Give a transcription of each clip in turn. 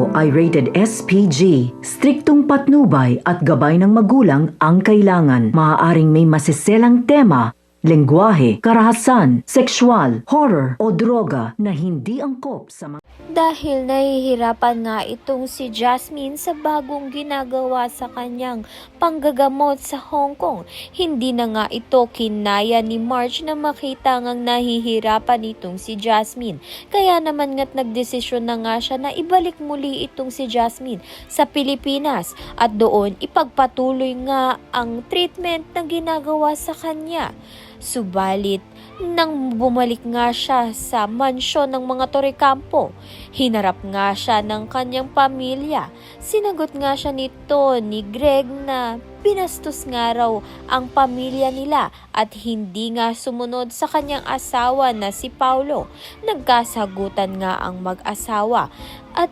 ito ay rated SPG. Striktong patnubay at gabay ng magulang ang kailangan. Maaaring may masiselang tema, lengguwahe, karahasan, sexual, horror o droga na hindi angkop sa mga... Dahil nahihirapan nga itong si Jasmine sa bagong ginagawa sa kanyang panggagamot sa Hong Kong. Hindi na nga ito kinaya ni Marge na makita ngang nahihirapan itong si Jasmine. Kaya naman nga't nagdesisyon na nga siya na ibalik muli itong si Jasmine sa Pilipinas at doon ipagpatuloy nga ang treatment na ginagawa sa kanya. Subalit, nang bumalik nga siya sa mansyon ng mga Torrecampo, hinarap nga siya ng kanyang pamilya. Sinagot nga siya nito ni Greg na binastos nga raw ang pamilya nila at hindi nga sumunod sa kanyang asawa na si Paulo. Nagkasagutan nga ang mag-asawa at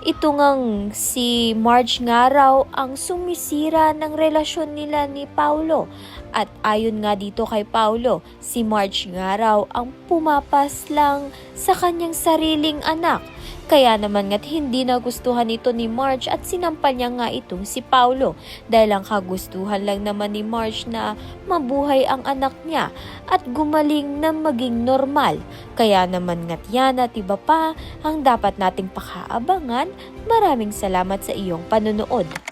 ito ngang si Marge nga raw ang sumisira ng relasyon nila ni Paulo. At ayon nga dito kay Paulo, si Marge nga raw ang pumapas lang sa kanyang sariling anak. Kaya naman nga't hindi nagustuhan ito ni Marge at sinampal niya nga itong si Paulo dahil ang kagustuhan lang naman ni Marge na mabuhay ang anak niya at gumaling na maging normal. Kaya naman nga't yan at iba pa ang dapat nating pakaabangan. Maraming salamat sa iyong panunood.